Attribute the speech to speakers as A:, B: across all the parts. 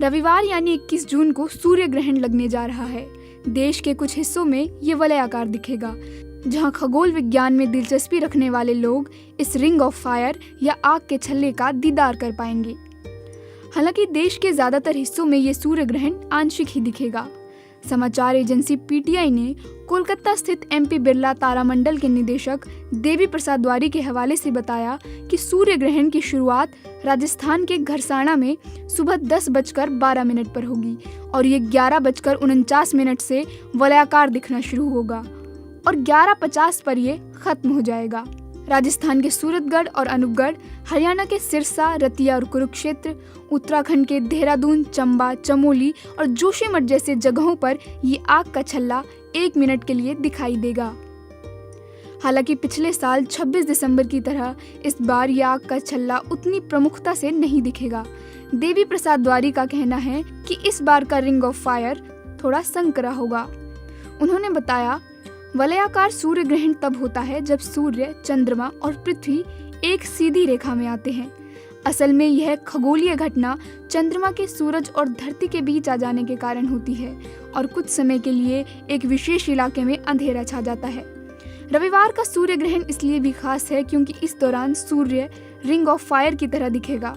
A: रविवार यानी 21 जून को सूर्य ग्रहण लगने जा रहा है। देश के कुछ हिस्सों में ये वलयाकार दिखेगा, जहां खगोल विज्ञान में दिलचस्पी रखने वाले लोग इस रिंग ऑफ फायर या आग के छल्ले का दीदार कर पाएंगे। हालांकि देश के ज्यादातर हिस्सों में ये सूर्य ग्रहण आंशिक ही दिखेगा। समाचार एजेंसी पीटीआई ने कोलकाता स्थित एमपी बिरला तारामंडल के निदेशक देवी प्रसाद द्वारी के हवाले से बताया कि सूर्य ग्रहण की शुरुआत राजस्थान के घरसाना में सुबह 10:12 पर होगी और ये 11:49 से वलयाकार दिखना शुरू होगा और 11:50 पर ये खत्म हो जाएगा। राजस्थान के सूरतगढ़ और अनूपगढ़, हरियाणा के सिरसा, रतिया और कुरुक्षेत्र, उत्तराखंड के देहरादून, चंबा, चमोली और जोशीमठ जैसे जगहों पर ये आग का छल्ला 1 मिनट के लिए दिखाई देगा। हालांकि पिछले साल 26 दिसंबर की तरह इस बार ये आग का छल्ला उतनी प्रमुखता से नहीं दिखेगा। देवी प्रसाद द्वारी का कहना है कि इस बार का रिंग ऑफ फायर थोड़ा संकरा होगा। उन्होंने बताया, वलयाकार सूर्य ग्रहण तब होता है जब सूर्य, चंद्रमा और पृथ्वी एक सीधी रेखा में आते हैं। असल में यह खगोलीय घटना चंद्रमा के सूरज और धरती के बीच आ जाने के कारण होती है और कुछ समय के लिए एक विशेष इलाके में अंधेरा छा जाता है। रविवार का सूर्य ग्रहण इसलिए भी खास है क्योंकि इस दौरान सूर्य रिंग ऑफ फायर की तरह दिखेगा।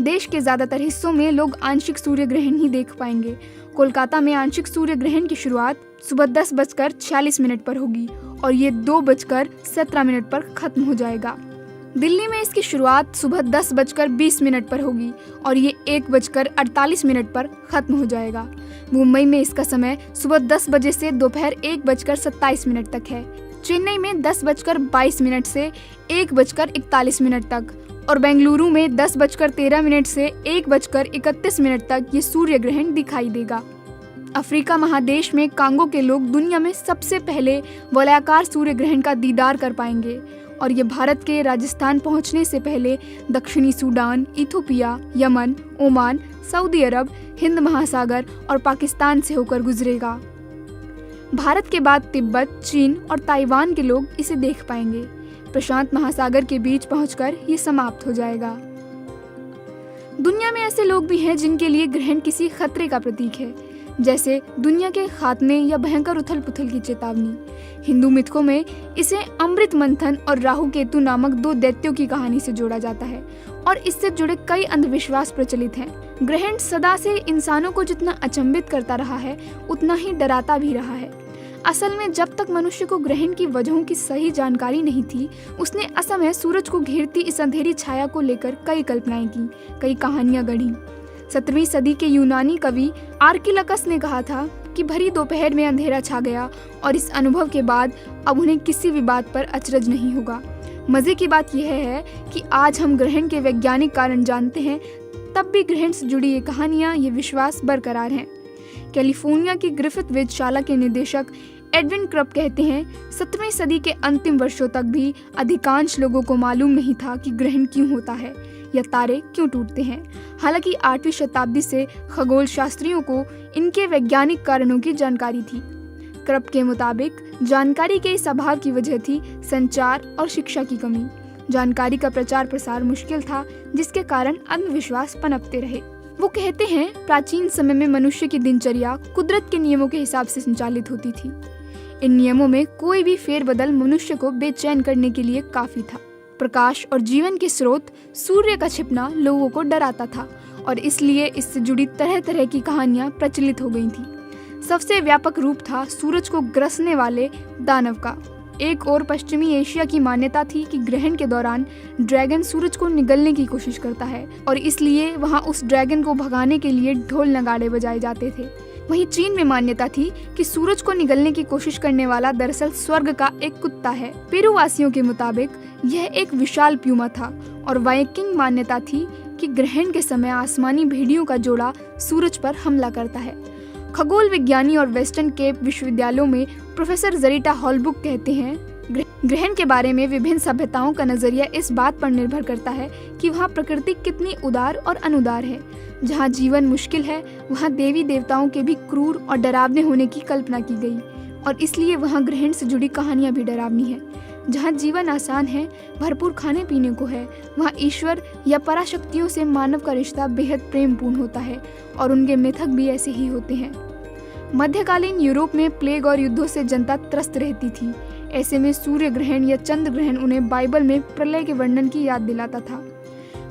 A: देश के ज्यादातर हिस्सों में लोग आंशिक सूर्य ग्रहण ही देख पाएंगे। कोलकाता में आंशिक सूर्य ग्रहण की शुरुआत सुबह 10:46 पर होगी और ये 2:17 पर खत्म हो जाएगा। दिल्ली में इसकी शुरुआत सुबह 10:20 पर होगी और ये 1:48 पर खत्म हो जाएगा। मुंबई में इसका समय सुबह 10 बजे से दोपहर 1:27 तक है। चेन्नई में 10:22 से 1:41 तक और बेंगलुरु में 10:13 से 1:31 तक ये सूर्य ग्रहण दिखाई देगा। अफ्रीका महादेश में कांगो के लोग दुनिया में सबसे पहले वलयाकार सूर्य ग्रहण का दीदार कर पाएंगे और ये भारत के राजस्थान पहुंचने से पहले दक्षिणी Sudan, Ethiopia, Yemen, Oman, Saudi Arab, Hind महासागर और पाकिस्तान से होकर गुजरेगा। भारत के बाद तिब्बत, चीन और ताइवान के लोग इसे देख पाएंगे। प्रशांत महासागर के बीच पहुंचकर ये समाप्त हो जाएगा। दुनिया में ऐसे लोग भी हैं जिनके लिए ग्रहण किसी खतरे का प्रतीक है, जैसे दुनिया के खात्मे या भयंकर उथल पुथल की चेतावनी। हिंदू मिथकों में इसे अमृत मंथन और राहु केतु नामक 2 दैत्यों की कहानी से जोड़ा जाता है और इससे जुड़े कई अंधविश्वास प्रचलित हैं। ग्रहण सदा से इंसानों को जितना अचंभित करता रहा है उतना ही डराता भी रहा है। असल में जब तक मनुष्य को ग्रहण की वजहों की सही जानकारी नहीं थी, उसने असमय सूरज को घेरती इस अंधेरी छाया को लेकर कई कल्पनाएं की, कई कहानियां गढ़ी। 17वीं सदी के यूनानी कवि आर्किलकस ने कहा था कि भरी दोपहर में अंधेरा छा गया और इस अनुभव के बाद अब उन्हें किसी भी बात पर अचरज नहीं होगा। मजे की बात यह है कि आज हम ग्रहण के वैज्ञानिक कारण जानते हैं, तब भी ग्रहण से जुड़ी ये कहानियां, ये विश्वास बरकरार हैं। कैलिफोर्निया की ग्रिफिथ वेधशाला के निदेशक एडविन क्रप कहते हैं, 17वीं सदी के अंतिम वर्षों तक भी अधिकांश लोगों को मालूम नहीं था कि ग्रहण क्यों होता है या तारे क्यों टूटते हैं। हालांकि 8वीं शताब्दी से खगोल शास्त्रियों को इनके वैज्ञानिक कारणों की जानकारी थी। क्रप के मुताबिक जानकारी के इस अभाव की वजह थी संचार और शिक्षा की कमी। जानकारी का प्रचार प्रसार मुश्किल था, जिसके कारण अंधविश्वास पनपते रहे। वो कहते हैं, प्राचीन समय में मनुष्य की दिनचर्या कुदरत के नियमों के हिसाब से संचालित होती थी। इन नियमों में कोई भी फेरबदल मनुष्य को बेचैन करने के लिए काफी था। प्रकाश और जीवन के स्रोत सूर्य का छिपना लोगों को डराता था और इसलिए इससे जुड़ी तरह तरह की कहानियां प्रचलित हो गई थी। सबसे व्यापक रूप था सूरज को ग्रसने वाले दानव का। एक और पश्चिमी एशिया की मान्यता थी कि ग्रहण के दौरान ड्रैगन सूरज को निगलने की कोशिश करता है और इसलिए वहां उस ड्रैगन को भगाने के लिए ढोल नगाड़े बजाए जाते थे। वहीं चीन में मान्यता थी कि सूरज को निगलने की कोशिश करने वाला दरअसल स्वर्ग का एक कुत्ता है। पेरू वासियों के मुताबिक यह एक विशाल प्यूमा था और वाइकिंग मान्यता थी कि ग्रहण के समय आसमानी भेड़ियों का जोड़ा सूरज पर हमला करता है। खगोल विज्ञानी और वेस्टर्न केप विश्वविद्यालयों में प्रोफेसर जरीटा हॉलबुक कहते हैं, ग्रहण के बारे में विभिन्न सभ्यताओं का नजरिया इस बात पर निर्भर करता है कि वहाँ प्रकृति कितनी उदार और अनुदार है। जहाँ जीवन मुश्किल है, वहाँ देवी देवताओं के भी क्रूर और डरावने होने की कल्पना की गई और इसलिए वहाँ ग्रहण से जुड़ी कहानियां भी डरावनी है। जहाँ जीवन आसान है, भरपूर खाने पीने को है, वहाँ ईश्वर या पराशक्तियों से मानव का रिश्ता बेहद प्रेमपूर्ण होता है और उनके मिथक भी ऐसे ही होते हैं। मध्यकालीन यूरोप में प्लेग और युद्धों से जनता त्रस्त रहती थी। ऐसे में सूर्य ग्रहण या चंद्र ग्रहण उन्हें बाइबल में प्रलय के वर्णन की याद दिलाता था।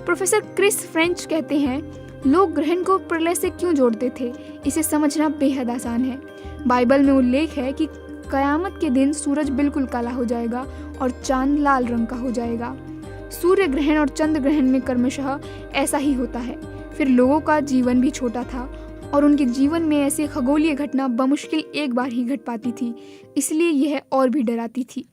A: प्रोफेसर क्रिस फ्रेंच कहते हैं, लोग ग्रहण को प्रलय से क्यों जोड़ते थे, इसे समझना बेहद आसान है। बाइबल में उल्लेख है कि कयामत के दिन सूरज बिल्कुल काला हो जाएगा और चांद लाल रंग का हो जाएगा। सूर्य ग्रहण और चंद्र ग्रहण में क्रमशः ऐसा ही होता है। फिर लोगों का जीवन भी छोटा था और उनके जीवन में ऐसी खगोलीय घटना बमुश्किल एक बार ही घट पाती थी, इसलिए यह और भी डराती थी।